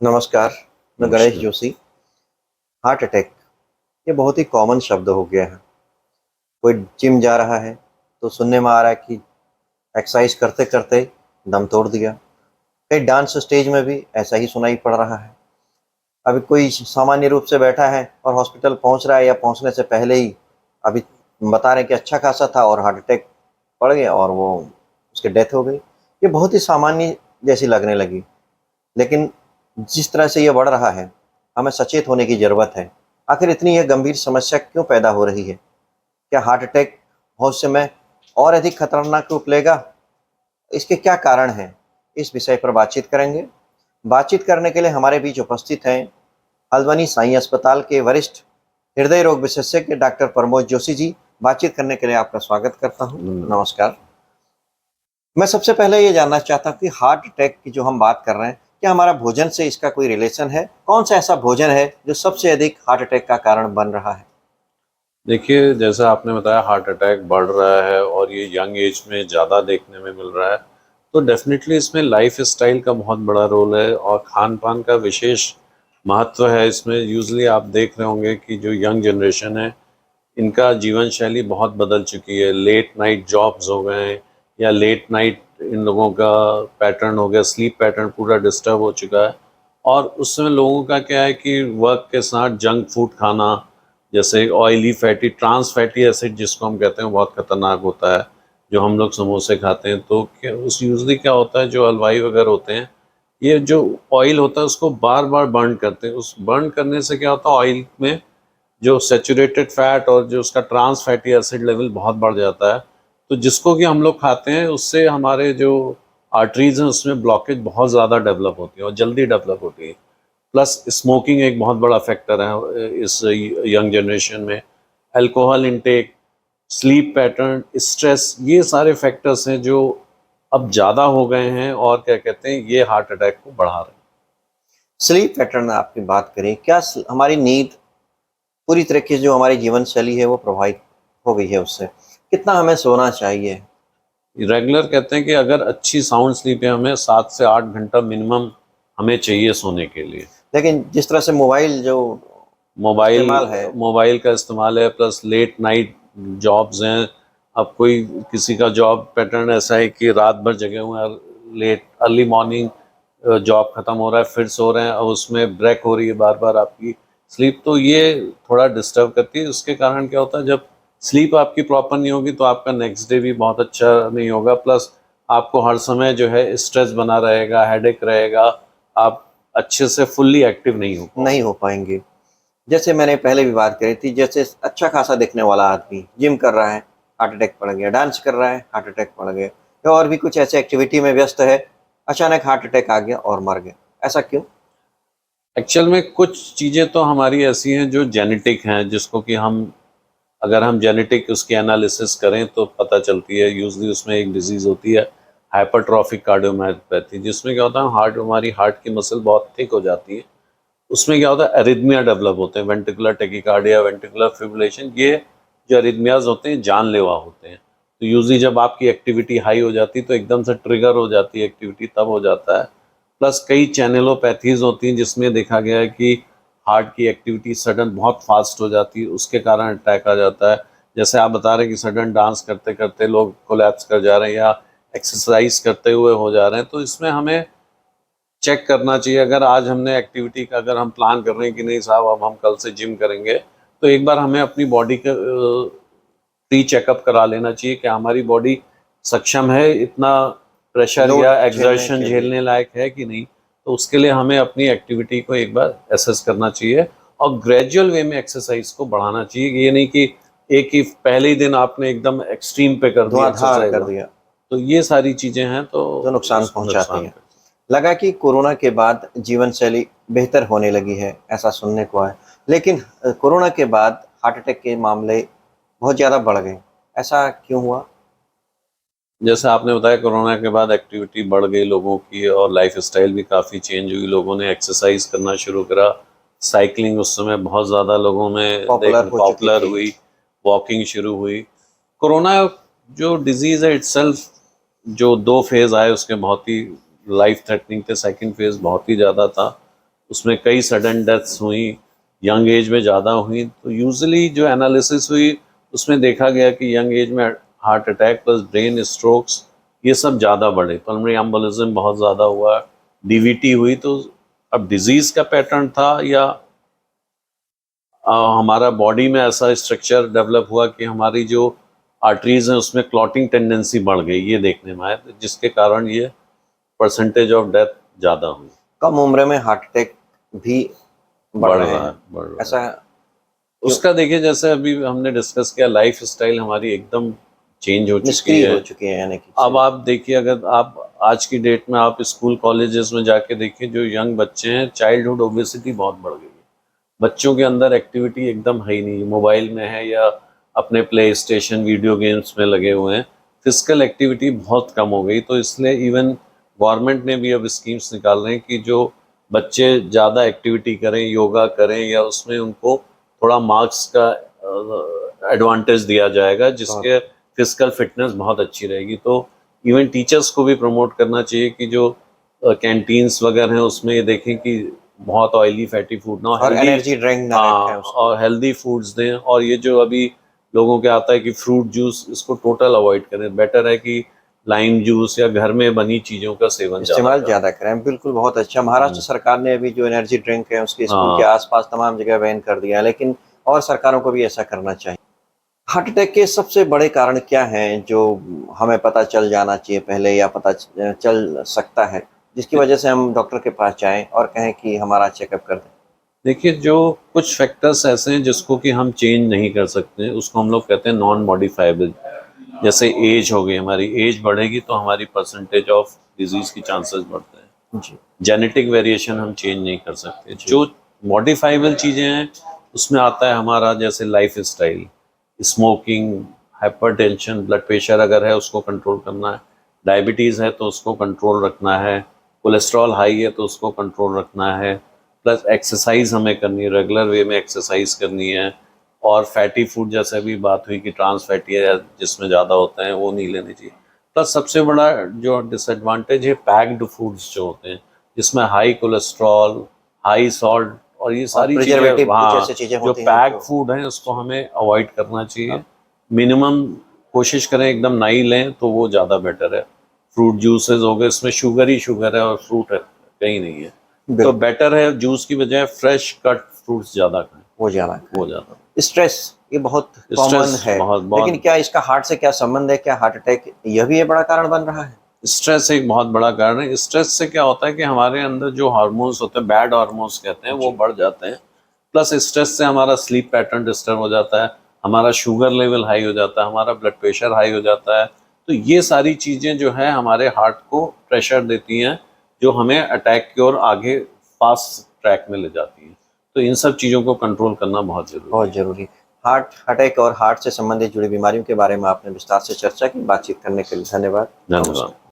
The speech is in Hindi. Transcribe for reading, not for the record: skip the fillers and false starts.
नमस्कार, मैं गणेश नमस्कार। जोशी। हार्ट अटैक ये बहुत ही कॉमन शब्द हो गया है। कोई जिम जा रहा है तो सुनने में आ रहा है कि एक्सरसाइज करते-करते दम तोड़ दिया। कहीं डांस स्टेज में भी ऐसा ही सुनाई पड़ रहा है। अभी कोई सामान्य रूप से बैठा है और हॉस्पिटल पहुंच रहा है या पहुंचने से पहले ही अभी बता रहे हैं कि अच्छा खासा था और हार्ट अटैक पड़ गया और वो उसकी डेथ हो गई। ये बहुत ही सामान्य जैसी लगने लगी। लेकिन जिस तरह से ये बढ़ रहा है, हमें सचेत होने की ज़रूरत है। आखिर इतनी यह गंभीर समस्या क्यों पैदा हो रही है? क्या हार्ट अटैक भविष्य में और अधिक खतरनाक रूप लेगा? इसके क्या कारण हैं? इस विषय पर बातचीत करेंगे। बातचीत करने के लिए हमारे बीच उपस्थित हैं हल्द्वानी साईं अस्पताल के वरिष्ठ हृदय रोग विशेषज्ञ डॉक्टर प्रमोद जोशी जी। बातचीत करने के लिए आपका स्वागत करता हूँ। धन्यवाद। नमस्कार। मैं सबसे पहले ये जानना चाहता हूँ कि हार्ट अटैक की जो हम बात कर रहे हैं, क्या हमारा भोजन से इसका कोई रिलेशन है? कौन-सा ऐसा भोजन है जो सबसे अधिक हार्ट अटैक का कारण बन रहा है? देखिए, जैसा आपने बताया हार्ट अटैक बढ़ रहा है और ये यंग एज में ज़्यादा देखने में मिल रहा है, तो डेफ़िनेटली इसमें लाइफ़स्टाइल का बहुत बड़ा रोल है और खान-पान का विशेष महत्व है इसमें। यूजुअली आप देख रहे होंगे कि जो यंग जनरेशन है, इनका जीवन शैली बहुत बदल चुकी है। लेट नाइट जॉब्स हो गए हैं या लेट नाइट इन लोगों का पैटर्न हो गया, स्लीप पैटर्न पूरा डिस्टर्ब हो चुका है। और उस समय लोगों का क्या है कि वर्क के साथ जंक फूड खाना, जैसे oily fatty trans fatty acid जिसको हम कहते हैं, बहुत खतरनाक होता है। जो हम लोग समोसे खाते हैं तो क्या उस यूजली क्या होता है, जो हलवाई वगैरह होते हैं, ये जो ऑयल होता है उसको बार बार बर्न करते हैं। उस बर्न करने से क्या होता है, ऑयल में जो सैचुरेटेड फैट और जो उसका ट्रांस फैटी एसिड लेवल बहुत बढ़ जाता है। तो जिसको कि हम लोग खाते हैं, उससे हमारे जो आर्टरीज हैं उसमें ब्लॉकेज बहुत ज़्यादा डेवलप होती है और जल्दी डेवलप होती है। प्लस स्मोकिंग एक बहुत बड़ा फैक्टर है इस यंग जनरेशन में। Alcohol intake, sleep pattern, stress, ये सारे फैक्टर्स हैं जो अब ज़्यादा हो गए हैं और क्या कहते हैं, ये हार्ट अटैक को बढ़ा रहे हैं। स्लीप पैटर्न आपकी बात करें, क्या हमारी नींद पूरी तरीके से जो हमारी जीवन शैली है वो प्रभावित हो गई है उससे? कितना हमें सोना चाहिए? रेगुलर कहते हैं कि अगर अच्छी साउंड स्लीप है, हमें 7 से 8 घंटा मिनिमम हमें चाहिए सोने के लिए। लेकिन जिस तरह से मोबाइल जो मोबाइल इस्तेमाल है, मोबाइल का इस्तेमाल है, प्लस लेट नाइट जॉब्स हैं। अब कोई किसी का जॉब पैटर्न ऐसा है कि रात भर जगे हुए हैं, लेट अर्ली मॉर्निंग जॉब ख़त्म हो रहा है, फिर सो रहे हैं और उसमें ब्रेक हो रही है बार बार आपकी स्लीप, तो ये थोड़ा डिस्टर्ब करती है। उसके कारण क्या होता है, जब स्लीप आपकी प्रॉपर नहीं होगी तो आपका नेक्स्ट डे भी बहुत अच्छा नहीं होगा। प्लस आपको हर समय जो है स्ट्रेस बना रहेगा, हेडेक रहेगा, आप अच्छे से फुल्ली एक्टिव नहीं हो नहीं पाओगे। हो पाएँगे। जैसे मैंने पहले भी बात करी थी, जैसे अच्छा खासा दिखने वाला आदमी जिम कर रहा है, हार्ट अटैक पड़ गया, डांस कर रहा है, हार्ट अटैक पड़ गया या और भी कुछ ऐसे एक्टिविटी में व्यस्त है, अचानक हार्ट अटैक आ गया और मर गया। ऐसा क्यों? एक्चुअल में कुछ चीज़ें तो हमारी ऐसी हैं जो जेनेटिक हैं, जिसको कि हम अगर हम जेनेटिक उसकी एनालिसिस करें तो पता चलती है। यूजली उसमें एक डिजीज़ होती है हाइपरट्रॉफिक कार्डियोमायोपैथी, जिसमें क्या होता है, हमारी हार्ट की मसल बहुत थिक हो जाती है। उसमें क्या होता है, एरिथमिया डेवलप होते हैं, वेंट्रिकुलर टेकिकार्डिया, वेंट्रिकुलर फिब्रिलेशन। ये जो एरिथमियाज होते हैं जानलेवा होते हैं। तो यूजली जब आपकी एक्टिविटी हाई हो जाती है तो एकदम से ट्रिगर हो जाती है एक्टिविटी, तब हो जाता है। प्लस कई चैनलोपैथीज होती हैं जिसमें देखा गया है कि हार्ट की एक्टिविटी सडन बहुत फास्ट हो जाती है, उसके कारण अटैक आ जाता है। जैसे आप बता रहे हैं कि सडन डांस करते करते लोग कोलैप्स कर जा रहे हैं या एक्सरसाइज करते हुए हो जा रहे हैं, तो इसमें हमें चेक करना चाहिए। अगर आज हमने एक्टिविटी का अगर हम प्लान कर रहे हैं कि नहीं साहब अब हम कल से जिम करेंगे, तो एक बार हमें अपनी बॉडी का प्री चेकअप करा लेना चाहिए कि हमारी बॉडी सक्षम है इतना प्रेशर लोड या झेलने एग्जर्शन के लिए। झेलने लायक है कि नहीं। तो उसके लिए हमें अपनी एक्टिविटी को एक बार एसेस करना चाहिए और ग्रेजुअल वे में एक्सरसाइज को बढ़ाना चाहिए। ये नहीं कि एक ही पहले ही दिन आपने एकदम एक्सट्रीम पे कर दी धुआंधार एक्सरसाइज। कर दिया, तो ये सारी चीज़ें हैं तो जो नुकसान उसको पहुँचाती नुकसान हैं। कर। लगा कि कोरोना के बाद जीवन शैली बेहतर होने लगी है, ऐसा सुनने को आया। लेकिन कोरोना के बाद हार्ट अटैक के मामले बहुत ज़्यादा बढ़ गए। ऐसा क्यों हुआ? जैसे आपने बताया, कोरोना के बाद एक्टिविटी बढ़ गई लोगों की और लाइफस्टाइल भी काफ़ी चेंज हुई। लोगों ने एक्सरसाइज करना शुरू करा, साइकिलिंग उस समय बहुत ज़्यादा लोगों में पॉपुलर देखने हो चुकी पॉपुलर थी। हुई, वॉकिंग शुरू हुई। कोरोना जो डिजीज़ है इटसेल्फ, जो 2 फेज़ आए उसके बहुत ही लाइफ थ्रेटनिंग थे। सेकंड फेज़ बहुत ही ज़्यादा था। उसमें कई सडन डेथ्स हुई, यंग एज में ज़्यादा हुई। तो यूजुअली जो एनालिसिस हुई उसमें देखा गया कि यंग एज में heart attack plus brain strokes ये सब ज़्यादा बढ़े, पल्मोनरी एम्बोलिज्म बहुत ज़्यादा हुआ, डीवीटी हुई। तो अब डिजीज़ का पैटर्न था या हमारा बॉडी में ऐसा स्ट्रक्चर डेवलप हुआ कि हमारी जो आर्टरीज हैं उसमें क्लॉटिंग टेंडेंसी बढ़ गई, ये देखने में आया, जिसके कारण ये परसेंटेज ऑफ डेथ ज़्यादा हुई। कम उम्र में हार्ट अटैक भी बढ़ रहे हैं, बढ़ रहा है। ऐसा उसका देखिए, जैसे अभी हमने डिस्कस किया, लाइफ स्टाइल हमारी एकदम चेंज हो चुकी निष्क्रिय हो है। चुकी है, यानी कि अब आप देखिए, अगर आप आज की डेट में आप स्कूल कॉलेजेस में जाके देखिए, जो यंग बच्चे हैं, चाइल्डहुड ओबेसिटी बहुत बढ़ गई है। बच्चों के अंदर एक्टिविटी एकदम है ही नहीं, मोबाइल में है या अपने प्ले स्टेशन वीडियो गेम्स में लगे हुए हैं, फिजिकल एक्टिविटी बहुत कम हो गई। तो इसलिए इवन गवर्नमेंट ने भी अब स्कीम्स निकाल रहे हैं कि जो बच्चे ज़्यादा एक्टिविटी करें, योगा करें, या उसमें उनको थोड़ा मार्क्स का एडवांटेज दिया जाएगा, जिसके फिजिकल फिटनेस बहुत अच्छी रहेगी। तो इवन टीचर्स को भी प्रमोट करना चाहिए कि जो कैंटीन्स वगैरह हैं उसमें ये देखें कि बहुत ऑयली फैटी फूड ना हो, और हेल्दी, एनर्जी ड्रिंक ना हाँ, रखें उसको। और हेल्दी फूड्स दें। और ये जो अभी लोगों के आता है कि फ्रूट जूस, इसको टोटल अवॉइड करें। बेटर है कि लाइम जूस या घर में बनी चीज़ों का सेवन इस्तेमाल ज़्यादा ज़्यादा करें, बिल्कुल, बहुत अच्छा। महाराष्ट्र सरकार ने अभी जो एनर्जी ड्रिंक है उसके स्कूल के हाँ। आसपास तमाम जगह बैन कर दिया है, लेकिन और सरकारों को भी ऐसा करना चाहिए। हार्ट अटैक के सबसे बड़े कारण क्या हैं जो हमें पता चल जाना चाहिए पहले, या पता चल सकता है, जिसकी वजह से हम डॉक्टर के पास जाएं और कहें कि हमारा चेकअप कर दें? देखिए, जो कुछ फैक्टर्स ऐसे हैं जिसको कि हम चेंज नहीं कर सकते, उसको हम लोग कहते हैं नॉन मॉडिफाइबल। जैसे एज हो गई, हमारी एज बढ़ेगी तो हमारी परसेंटेज ऑफ डिजीज की चांसेस बढ़ते हैं। जी। जेनेटिक वेरिएशन हम चेंज नहीं कर सकते। जो मॉडिफाइबल चीज़ें हैं उसमें आता है हमारा, जैसे life style, smoking, hypertension, blood pressure अगर है उसको कंट्रोल करना है, डायबिटीज़ है तो उसको कंट्रोल रखना है, कोलेस्ट्रॉल हाई है तो उसको कंट्रोल रखना है, प्लस एक्सरसाइज हमें करनी है, रेगुलर वे में एक्सरसाइज करनी है। और फैटी फूड, जैसे अभी बात हुई कि ट्रांस फैटी है जिसमें ज़्यादा होते हैं, वो नहीं लेनी चाहिए। प्लस सबसे बड़ा जो डिसएडवांटेज है, पैक्ड फूड्स जो होते हैं जिसमें हाई कोलेस्ट्रॉल, हाई सॉल्ट और ये सारी चीज़ें, प्रिजर्वेटिव कुछ हाँ, ऐसी चीजें जो होती हैं पैक्ड जो फूड हैं उसको हमें अवॉइड करना चाहिए। मिनिमम कोशिश करें एकदम ना ही लें तो वो ज़्यादा बेटर है। फ्रूट जूसेस हो गए, इसमें शुगर ही शुगर है और फ्रूट है कहीं नहीं है। तो बिल्कुल, बेटर है जूस की बजाय फ्रेश कट फ्रूट्स ज़्यादा खाएं, वो ज़्यादा वो ज़्यादा। स्ट्रेस, ये बहुत कॉमन स्ट्रेस है, बहुत लेकिन बहुत क्या इसका हार्ट से क्या संबंध है? क्या हार्ट अटैक यह भी एक बड़ा कारण बन रहा है? स्ट्रेस एक बहुत बड़ा कारण है। स्ट्रेस से क्या होता है कि हमारे अंदर जो हार्मोन्स होते हैं, बैड हार्मोन्स कहते हैं, वो बढ़ जाते हैं। प्लस स्ट्रेस से हमारा स्लीप पैटर्न डिस्टर्ब हो जाता है, हमारा शुगर लेवल हाई हो जाता है, हमारा ब्लड प्रेशर हाई हो जाता है। तो ये सारी चीज़ें जो है हमारे हार्ट को प्रेशर देती हैं, जो हमें अटैक की ओर आगे फास्ट ट्रैक में ले जाती हैं। तो इन सब चीज़ों को कंट्रोल करना बहुत ज़रूरी बहुत है। ज़रूरी। हार्ट अटैक और हार्ट से संबंधित जुड़ी बीमारियों के बारे में आपने विस्तार से चर्चा की। बातचीत करने के लिए धन्यवाद। धन्यवाद। नमस्कार।